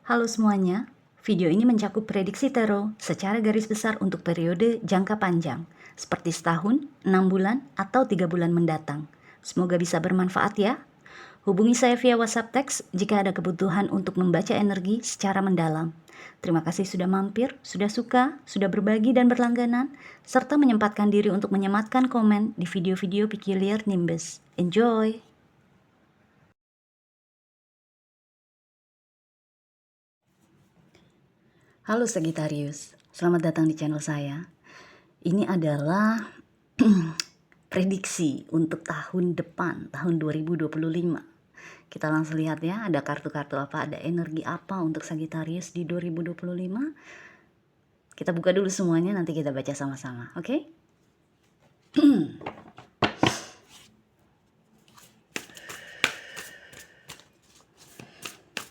Halo semuanya, video ini mencakup prediksi tarot secara garis besar untuk periode jangka panjang, seperti setahun, 6 bulan, atau 3 bulan mendatang. Semoga bisa bermanfaat ya. Hubungi saya via WhatsApp teks jika ada kebutuhan untuk membaca energi secara mendalam. Terima kasih sudah mampir, sudah suka, sudah berbagi dan berlangganan, serta menyempatkan diri untuk menyematkan komen di video-video Peculiar Nimbus. Enjoy! Halo Sagittarius, selamat datang di channel saya. Ini adalah prediksi untuk tahun depan, tahun 2025. Kita langsung lihat ya, ada kartu-kartu apa, ada energi apa untuk Sagittarius di 2025. Kita buka dulu semuanya, nanti kita baca sama-sama, oke?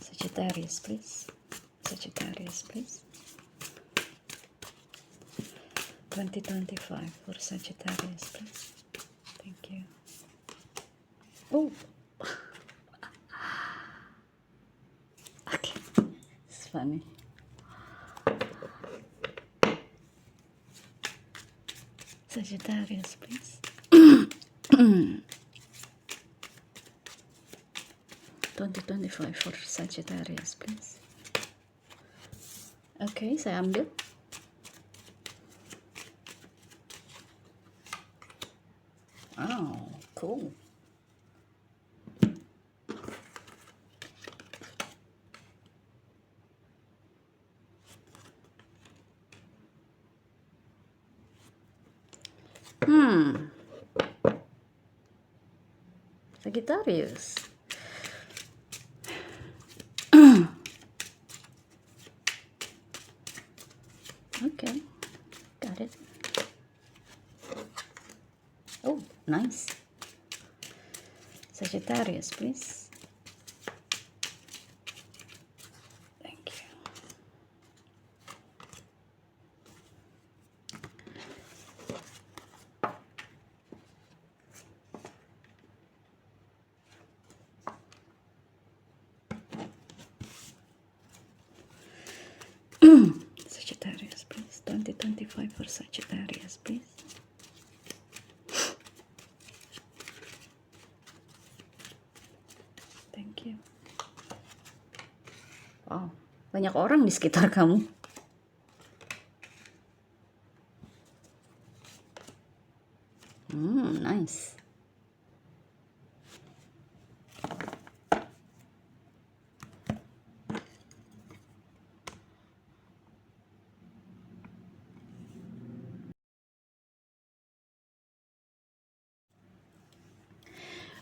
Sagittarius, please. Sagittarius, please. 2025 for Sagittarius, please. Thank you. Oh. Okay. It's funny. Sagittarius, please. 2025 for Sagittarius, please. Oke, saya ambil. Oh, cool. Sagittarius. Okay, got it. Oh, nice. Sagittarius, please. Thank you. Sagittarius, please. 2025 for Sagittarius, please. Thank you. Wow, banyak orang di sekitar kamu. Nice.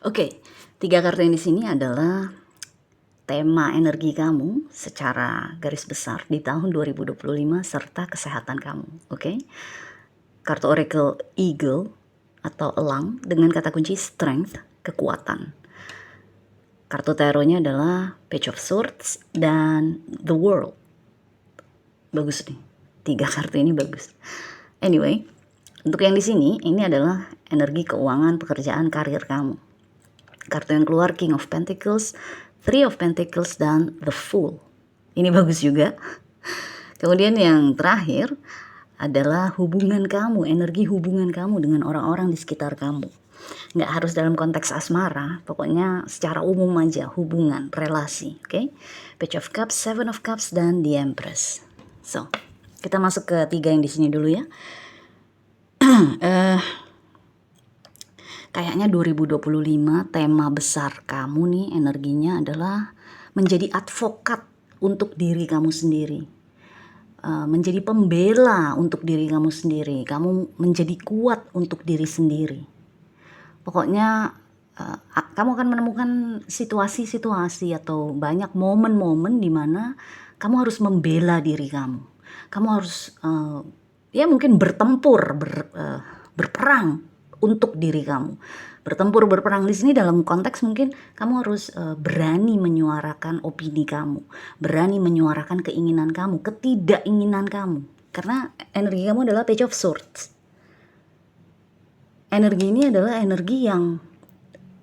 Oke, 3 kartu yang di sini adalah tema energi kamu secara garis besar di tahun 2025 serta kesehatan kamu, oke? Kartu Oracle Eagle atau elang dengan kata kunci strength, kekuatan. Kartu tarotnya adalah Page of Swords dan The World. Bagus nih, 3 kartu ini bagus. Anyway, untuk yang di sini ini adalah energi keuangan, pekerjaan, karir kamu. Kartu yang keluar King of Pentacles, Three of Pentacles, dan The Fool. Ini bagus juga. Kemudian yang terakhir adalah hubungan kamu, energi hubungan kamu dengan orang-orang di sekitar kamu. Nggak harus dalam konteks asmara, pokoknya secara umum aja, hubungan, relasi, oke? Page of Cups, Seven of Cups, dan The Empress. So, kita masuk ke 3 yang di sini dulu ya. Kayaknya 2025 tema besar kamu nih energinya adalah menjadi advokat untuk diri kamu sendiri. Menjadi pembela untuk diri kamu sendiri. Kamu menjadi kuat untuk diri sendiri. Pokoknya kamu akan menemukan situasi-situasi atau banyak momen-momen di mana kamu harus membela diri kamu. Kamu harus ya mungkin bertempur, berperang untuk diri kamu. Bertempur, berperang di sini dalam konteks mungkin kamu harus berani menyuarakan opini kamu, berani menyuarakan keinginan kamu, ketidakinginan kamu. Karena energi kamu adalah Page of Swords. Energi ini adalah energi yang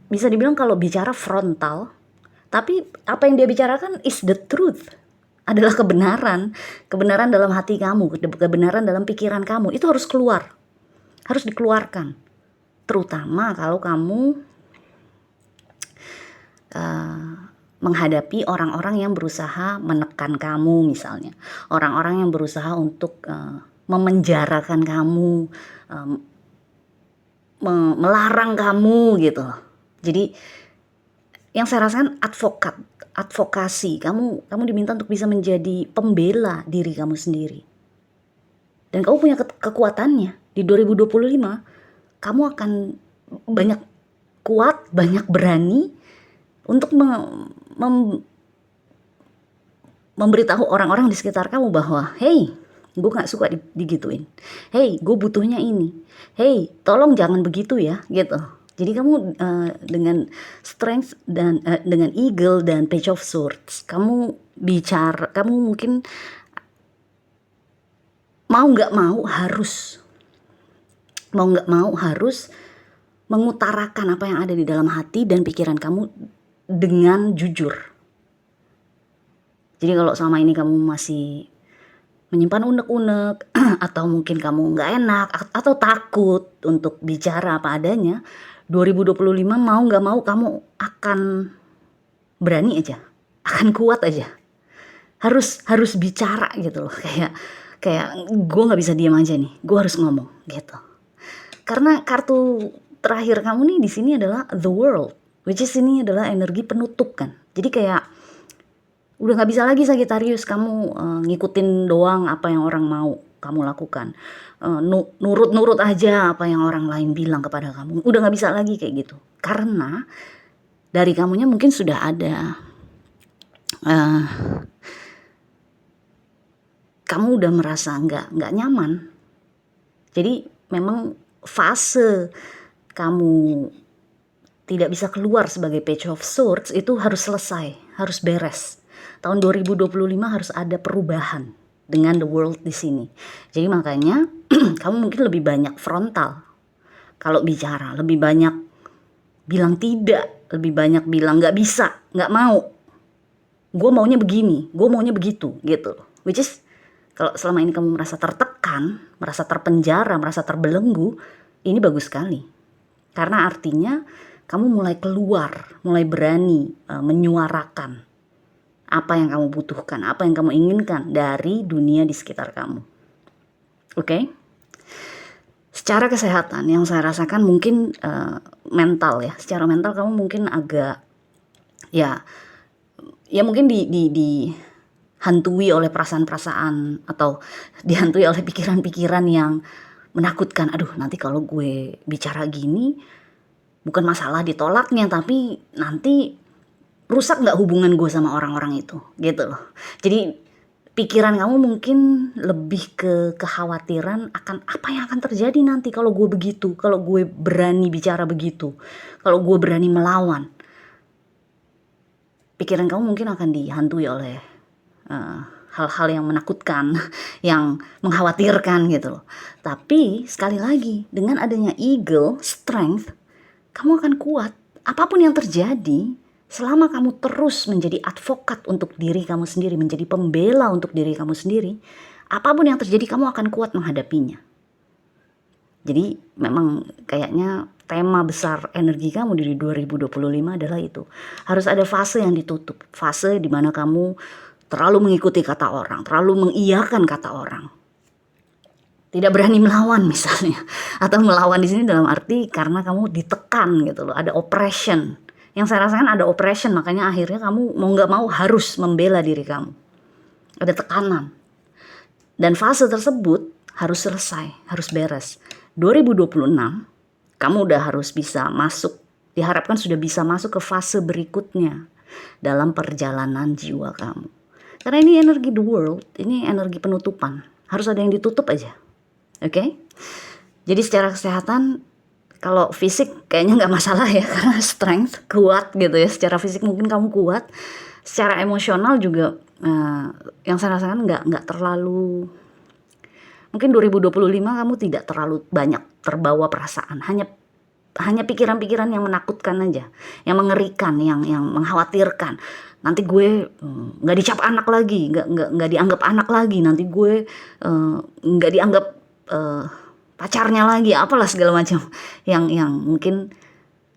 bisa dibilang kalau bicara frontal, tapi apa yang dia bicarakan is the truth. adalah kebenaran. Kebenaran dalam hati kamu, kebenaran dalam pikiran kamu, itu harus keluar. Harus dikeluarkan. Terutama kalau kamu menghadapi orang-orang yang berusaha menekan kamu misalnya. Orang-orang yang berusaha untuk memenjarakan kamu, melarang kamu gitu. Jadi yang saya rasakan advokasi. Kamu diminta untuk bisa menjadi pembela diri kamu sendiri. Dan kamu punya kekuatannya. Di 2025 kamu akan banyak kuat, banyak berani untuk memberitahu orang-orang di sekitar kamu bahwa, hey, gue gak suka digituin. Hey, gue butuhnya ini. Hey, tolong jangan begitu ya, gitu. Jadi kamu dengan strength dan dengan eagle dan page of swords, kamu bicara, kamu mungkin mau nggak mau harus mengutarakan apa yang ada di dalam hati dan pikiran kamu dengan jujur. Jadi kalau selama ini kamu masih menyimpan unek-unek atau mungkin kamu nggak enak atau takut untuk bicara apa adanya, 2025 mau nggak mau kamu akan berani aja, akan kuat aja, harus bicara gitu loh, kayak gue nggak bisa diam aja nih, gue harus ngomong gitu. Karena kartu terakhir kamu nih di sini adalah the world, which is ini adalah energi penutup kan. Jadi kayak udah nggak bisa lagi Sagittarius kamu ngikutin doang apa yang orang mau kamu lakukan, nurut aja apa yang orang lain bilang kepada kamu. Udah nggak bisa lagi kayak gitu. Karena dari kamunya mungkin sudah ada kamu udah merasa nggak nyaman. Jadi memang fase kamu tidak bisa keluar sebagai Page of Swords itu harus selesai, harus beres. Tahun 2025 harus ada perubahan dengan the world di sini. Jadi makanya kamu mungkin lebih banyak frontal kalau bicara, lebih banyak bilang tidak, lebih banyak bilang nggak bisa, nggak mau. Gue maunya begini, gue maunya begitu, gitu. Which is kalau selama ini kamu merasa tertekan, merasa terpenjara, merasa terbelenggu, ini bagus sekali. Karena artinya kamu mulai keluar, mulai berani menyuarakan apa yang kamu butuhkan, apa yang kamu inginkan dari dunia di sekitar kamu. Oke? Secara kesehatan yang saya rasakan mungkin mental ya. Secara mental kamu mungkin agak ya mungkin dihantui oleh perasaan-perasaan atau dihantui oleh pikiran-pikiran yang menakutkan. Aduh, nanti kalau gue bicara gini bukan masalah ditolaknya, tapi nanti rusak nggak hubungan gue sama orang-orang itu, gitu loh. Jadi pikiran kamu mungkin lebih ke kekhawatiran akan apa yang akan terjadi nanti kalau gue begitu, kalau gue berani bicara begitu, kalau gue berani melawan. Pikiran kamu mungkin akan dihantui oleh hal-hal yang menakutkan, yang mengkhawatirkan gitu loh. Tapi sekali lagi dengan adanya eagle, strength, kamu akan kuat. Apapun yang terjadi, selama kamu terus menjadi advokat untuk diri kamu sendiri, menjadi pembela untuk diri kamu sendiri, apapun yang terjadi kamu akan kuat menghadapinya. Jadi memang kayaknya tema besar energi kamu di 2025 adalah itu. Harus ada fase yang ditutup, fase di mana kamu terlalu mengikuti kata orang, terlalu mengiyakan kata orang. Tidak berani melawan misalnya, atau melawan di sini dalam arti karena kamu ditekan gitu loh, ada oppression. Yang saya rasakan ada oppression, makanya akhirnya kamu mau nggak mau harus membela diri kamu. Ada tekanan. Dan fase tersebut harus selesai, harus beres. 2026 kamu udah harus bisa masuk, diharapkan sudah bisa masuk ke fase berikutnya dalam perjalanan jiwa kamu. Karena ini energi the world, ini energi penutupan. Harus ada yang ditutup aja. Oke? Jadi secara kesehatan, kalau fisik kayaknya nggak masalah ya, karena strength, kuat gitu ya. Secara fisik mungkin kamu kuat. Secara emosional juga yang saya rasakan nggak terlalu. Mungkin 2025 kamu tidak terlalu banyak terbawa perasaan, hanya hanya pikiran-pikiran yang menakutkan aja, yang mengerikan, yang mengkhawatirkan. Nanti gue nggak dicap anak lagi, nggak dianggap anak lagi, nanti gue nggak dianggap pacarnya lagi, apalah segala macam yang mungkin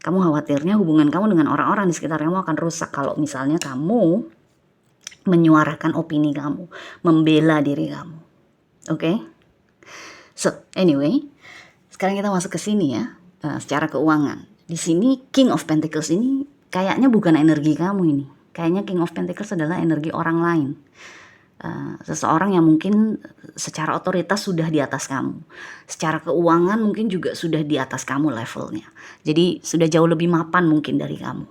kamu khawatirnya hubungan kamu dengan orang-orang di sekitar kamu akan rusak kalau misalnya kamu menyuarakan opini kamu, membela diri kamu. Oke? So, anyway, sekarang kita masuk ke sini ya, secara keuangan. Di sini King of Pentacles ini kayaknya bukan energi kamu ini. Kayaknya King of Pentacles adalah energi orang lain. Seseorang yang mungkin secara otoritas sudah di atas kamu. Secara keuangan mungkin juga sudah di atas kamu levelnya. Jadi sudah jauh lebih mapan mungkin dari kamu.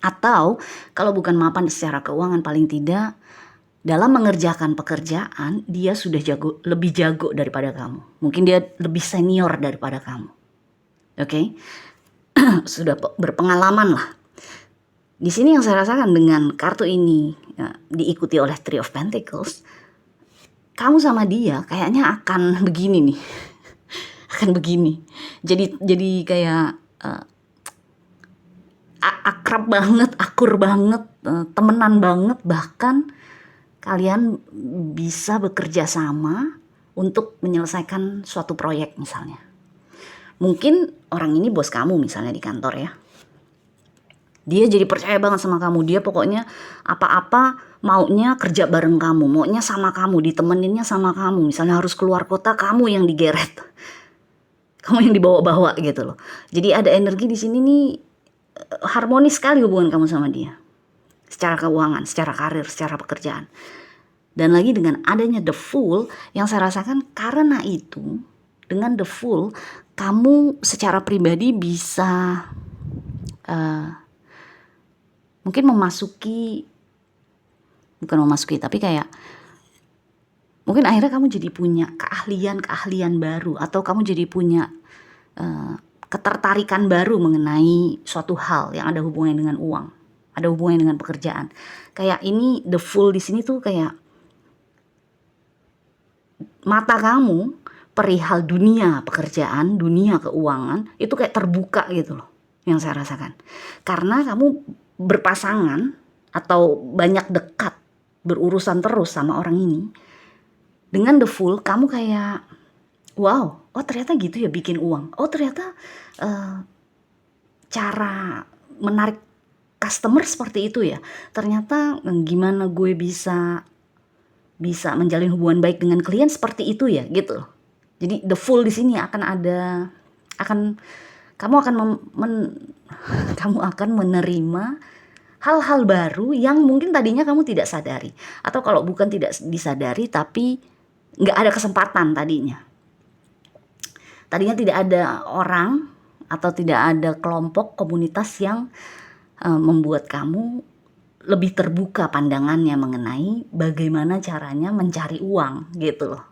Atau kalau bukan mapan secara keuangan, paling tidak dalam mengerjakan pekerjaan dia sudah lebih jago daripada kamu. Mungkin dia lebih senior daripada kamu. Oke? Sudah berpengalaman lah. Di sini yang saya rasakan dengan kartu ini diikuti oleh Three of Pentacles, kamu sama dia kayaknya akan begini nih. Akan begini. Jadi kayak akrab banget, akur banget, temenan banget, bahkan kalian bisa bekerja sama untuk menyelesaikan suatu proyek misalnya. Mungkin orang ini bos kamu misalnya di kantor ya. Dia jadi percaya banget sama kamu. Dia pokoknya apa-apa maunya kerja bareng kamu, maunya sama kamu, ditemeninnya sama kamu. Misalnya harus keluar kota, kamu yang digeret. Kamu yang dibawa-bawa gitu loh. Jadi ada energi di sini nih, harmonis sekali hubungan kamu sama dia. Secara keuangan, secara karir, secara pekerjaan. Dan lagi dengan adanya The Fool, yang saya rasakan karena itu, dengan The Fool, kamu secara pribadi bisa mungkin bukan memasuki, tapi kayak mungkin akhirnya kamu jadi punya keahlian baru, atau kamu jadi punya ketertarikan baru mengenai suatu hal yang ada hubungannya dengan uang, ada hubungannya dengan pekerjaan. Kayak ini The Fool di sini tuh kayak mata kamu perihal dunia pekerjaan, dunia keuangan itu kayak terbuka gitu loh, yang saya rasakan. Karena kamu berpasangan atau banyak dekat berurusan terus sama orang ini, dengan The Fool kamu kayak wow, oh ternyata gitu ya bikin uang, oh ternyata cara menarik customer seperti itu ya, ternyata gimana gue bisa menjalin hubungan baik dengan klien seperti itu ya gitu. Jadi The Fool di sini kamu akan menerima hal-hal baru yang mungkin tadinya kamu tidak sadari, atau kalau bukan tidak disadari tapi nggak ada kesempatan tadinya tidak ada orang atau tidak ada kelompok komunitas yang membuat kamu lebih terbuka pandangannya mengenai bagaimana caranya mencari uang gitu loh.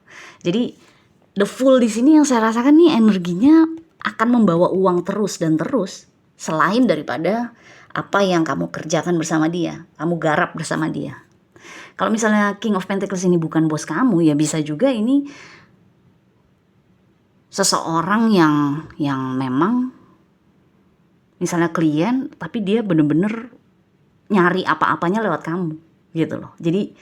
Jadi The Fool di sini yang saya rasakan nih energinya akan membawa uang terus dan terus, selain daripada apa yang kamu kerjakan bersama dia, kamu garap bersama dia. Kalau misalnya King of Pentacles ini bukan bos kamu, ya bisa juga ini seseorang yang memang misalnya klien, tapi dia bener-bener nyari apa-apanya lewat kamu gitu loh. Jadi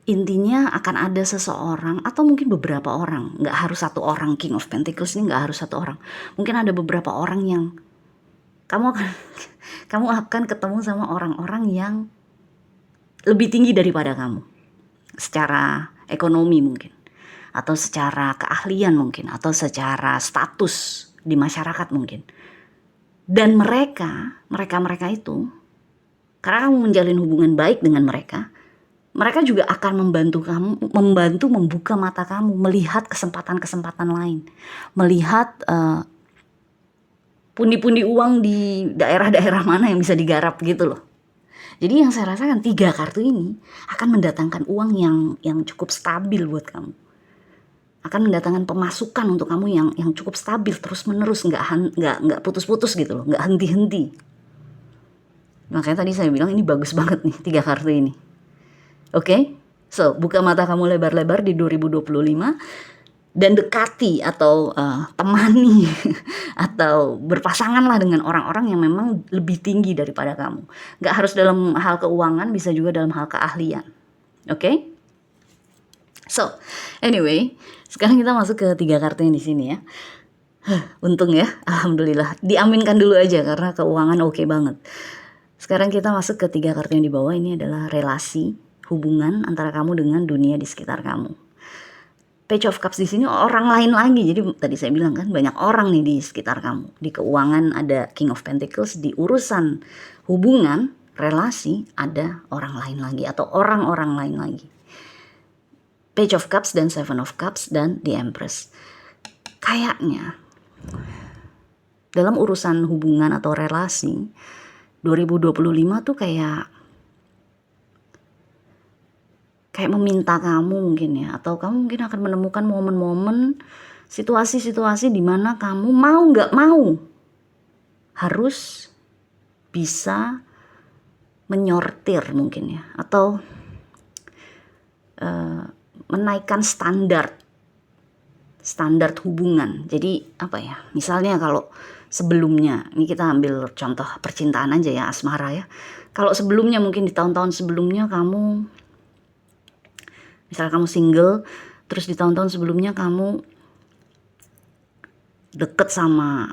intinya akan ada seseorang atau mungkin beberapa orang, nggak harus satu orang. King of Pentacles ini nggak harus satu orang, mungkin ada beberapa orang yang kamu akan ketemu sama orang-orang yang lebih tinggi daripada kamu secara ekonomi mungkin, atau secara keahlian mungkin, atau secara status di masyarakat mungkin. Dan mereka itu, karena kamu menjalin hubungan baik dengan mereka juga akan membantu membuka mata kamu, melihat kesempatan-kesempatan lain, melihat pundi-pundi uang di daerah-daerah mana yang bisa digarap gitu loh. Jadi yang saya rasakan 3 kartu ini akan mendatangkan uang yang cukup stabil buat kamu. Akan mendatangkan pemasukan untuk kamu yang cukup stabil terus menerus, nggak putus-putus gitu loh, nggak henti-henti. Makanya tadi saya bilang ini bagus banget nih 3 kartu ini. Oke? So, buka mata kamu lebar-lebar di 2025. dan dekati atau temani atau berpasanganlah dengan orang-orang yang memang lebih tinggi daripada kamu. Nggak harus dalam hal keuangan, bisa juga dalam hal keahlian. Oke? So, anyway, sekarang kita masuk ke 3 kartu yang di sini ya. Untung ya, alhamdulillah. Diaminkan dulu aja karena keuangan oke banget. Sekarang kita masuk ke 3 kartu yang di bawah. Ini adalah relasi, hubungan antara kamu dengan dunia di sekitar kamu. Page of Cups di sini orang lain lagi. Jadi tadi saya bilang kan banyak orang nih di sekitar kamu. Di keuangan ada King of Pentacles, di urusan hubungan, relasi ada orang lain lagi atau orang-orang lain lagi. Page of Cups dan Seven of Cups dan The Empress. Kayaknya dalam urusan hubungan atau relasi 2025 tuh kayak meminta kamu mungkin ya, atau kamu mungkin akan menemukan momen-momen, situasi-situasi di mana kamu mau nggak mau harus bisa menyortir mungkin ya, atau menaikkan standar hubungan. Jadi apa ya, misalnya kalau sebelumnya, ini kita ambil contoh percintaan aja ya, asmara ya. Kalau sebelumnya mungkin di tahun-tahun sebelumnya kamu, misalnya kamu single, terus di tahun-tahun sebelumnya kamu deket sama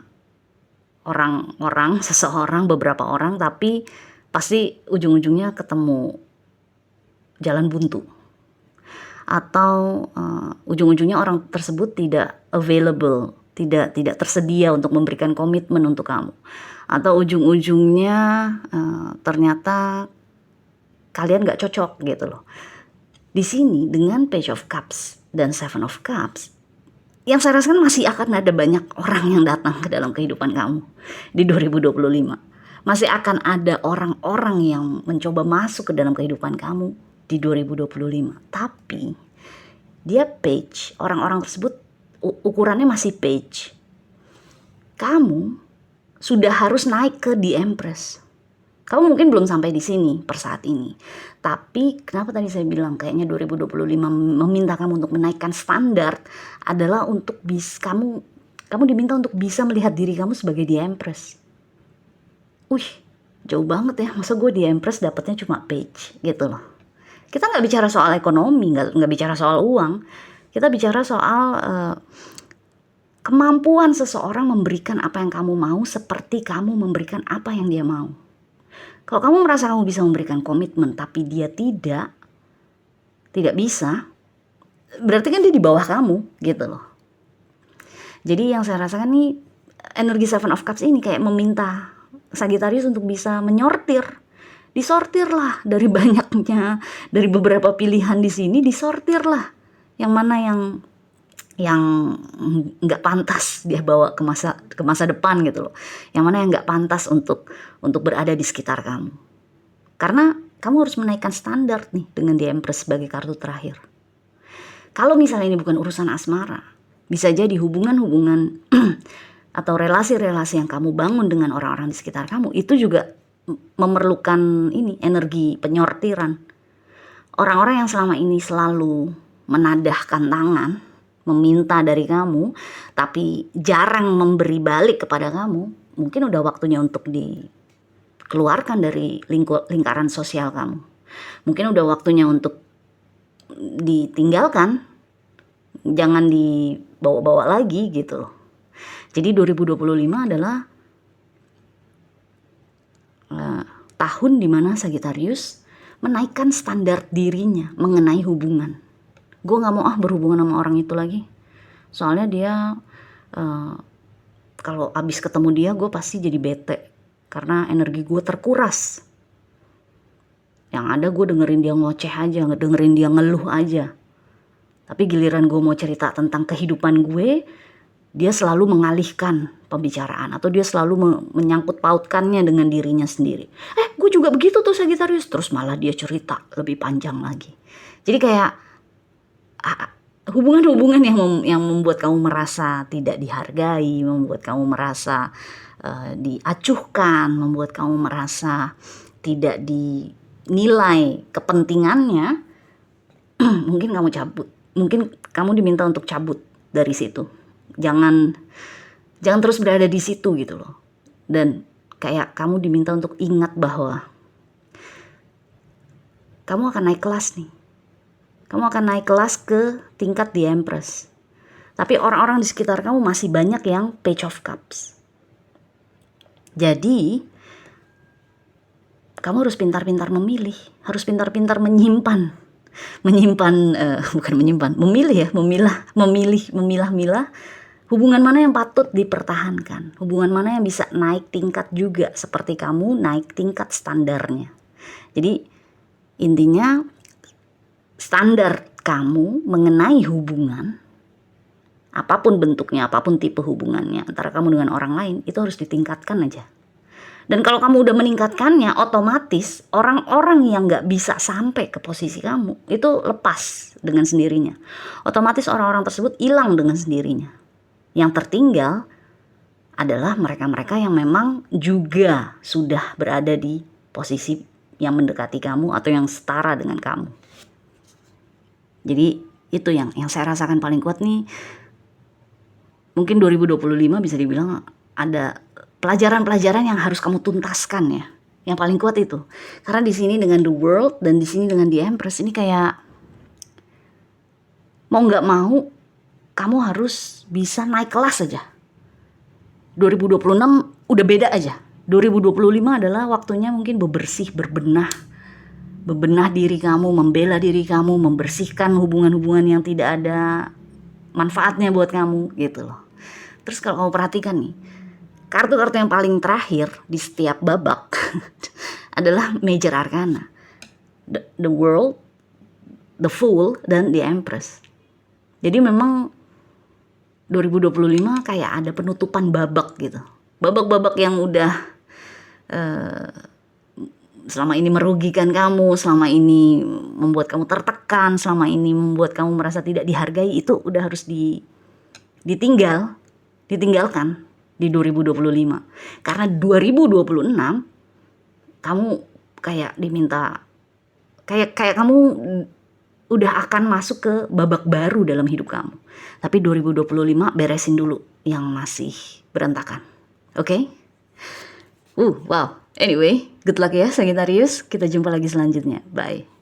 orang-orang, seseorang, beberapa orang, tapi pasti ujung-ujungnya ketemu jalan buntu. Atau ujung-ujungnya orang tersebut tidak available, tidak tersedia untuk memberikan komitmen untuk kamu. Atau ujung-ujungnya ternyata kalian gak cocok gitu loh. Di sini dengan Page of Cups dan Seven of Cups, yang saya rasakan masih akan ada banyak orang yang datang ke dalam kehidupan kamu di 2025. Masih akan ada orang-orang yang mencoba masuk ke dalam kehidupan kamu di 2025. Tapi dia page, orang-orang tersebut ukurannya masih page. Kamu sudah harus naik ke The Empress. Kamu mungkin belum sampai di sini per saat ini. Tapi kenapa tadi saya bilang kayaknya 2025 meminta kamu untuk menaikkan standar adalah untuk kamu diminta untuk bisa melihat diri kamu sebagai The Empress. Jauh banget ya, masa gue The Empress dapatnya cuma page gitu loh. Kita nggak bicara soal ekonomi, nggak bicara soal uang. Kita bicara soal kemampuan seseorang memberikan apa yang kamu mau seperti kamu memberikan apa yang dia mau. Kalau kamu merasa kamu bisa memberikan komitmen tapi dia tidak bisa, berarti kan dia di bawah kamu gitu loh. Jadi yang saya rasakan nih, energi Seven of Cups ini kayak meminta Sagittarius untuk bisa menyortir. Disortirlah dari banyaknya, dari beberapa pilihan di sini, disortirlah yang mana yang nggak pantas dia bawa ke masa depan gitu loh, yang mana yang nggak pantas untuk berada di sekitar kamu, karena kamu harus menaikkan standar nih dengan The Empress sebagai kartu terakhir. Kalau misalnya ini bukan urusan asmara, bisa jadi hubungan-hubungan atau relasi-relasi yang kamu bangun dengan orang-orang di sekitar kamu itu juga memerlukan ini energi penyortiran. Orang-orang yang selama ini selalu menadahkan tangan, meminta dari kamu, tapi jarang memberi balik kepada kamu, mungkin udah waktunya untuk dikeluarkan dari lingkaran sosial kamu. Mungkin udah waktunya untuk ditinggalkan, jangan dibawa-bawa lagi gitu loh. Jadi 2025 adalah tahun dimana Sagittarius menaikkan standar dirinya mengenai hubungan. Gue gak mau berhubungan sama orang itu lagi. Soalnya dia kalau abis ketemu dia gue pasti jadi bete, karena energi gue terkuras. Yang ada gue dengerin dia ngoceh aja, dengerin dia ngeluh aja. Tapi giliran gue mau cerita tentang kehidupan gue, dia selalu mengalihkan pembicaraan, atau dia selalu menyangkut pautkannya dengan dirinya sendiri. Gue juga begitu tuh Sagittarius. Terus malah dia cerita lebih panjang lagi. Jadi kayak hubungan-hubungan yang membuat kamu merasa tidak dihargai, membuat kamu merasa diacuhkan, membuat kamu merasa tidak dinilai kepentingannya, mungkin kamu cabut. Mungkin kamu diminta untuk cabut dari situ. Jangan terus berada di situ gitu loh. Dan kayak kamu diminta untuk ingat bahwa kamu akan naik kelas nih. Kamu akan naik kelas ke tingkat The Empress. Tapi orang-orang di sekitar kamu masih banyak yang Page of Cups. Jadi kamu harus pintar-pintar memilih, harus pintar-pintar memilih memilah-milah hubungan mana yang patut dipertahankan, hubungan mana yang bisa naik tingkat juga seperti kamu naik tingkat standarnya. Jadi intinya standar kamu mengenai hubungan, apapun bentuknya, apapun tipe hubungannya antara kamu dengan orang lain, itu harus ditingkatkan aja. Dan kalau kamu udah meningkatkannya, otomatis orang-orang yang gak bisa sampai ke posisi kamu itu lepas dengan sendirinya. Otomatis orang-orang tersebut hilang dengan sendirinya. Yang tertinggal adalah mereka-mereka yang memang juga sudah berada di posisi yang mendekati kamu atau yang setara dengan kamu. Jadi itu yang saya rasakan paling kuat nih. Mungkin 2025 bisa dibilang ada pelajaran-pelajaran yang harus kamu tuntaskan ya. Yang paling kuat itu. Karena di sini dengan The World dan di sini dengan The Empress ini kayak mau nggak mau kamu harus bisa naik kelas aja. 2026 udah beda aja. 2025 adalah waktunya mungkin bebenah diri kamu, membela diri kamu, membersihkan hubungan-hubungan yang tidak ada manfaatnya buat kamu gitu loh. Terus kalau kamu perhatikan nih, kartu-kartu yang paling terakhir di setiap babak adalah Major Arcana. The World, The Fool, dan The Empress. Jadi memang 2025 kayak ada penutupan babak gitu. Babak-babak yang udah selama ini merugikan kamu, selama ini membuat kamu tertekan, selama ini membuat kamu merasa tidak dihargai, itu udah harus ditinggalkan di 2025. Karena 2026 kamu kayak diminta kayak kamu udah akan masuk ke babak baru dalam hidup kamu. Tapi 2025 beresin dulu yang masih berantakan. Oke? Wow. Anyway, good luck ya Sagittarius. Kita jumpa lagi selanjutnya. Bye.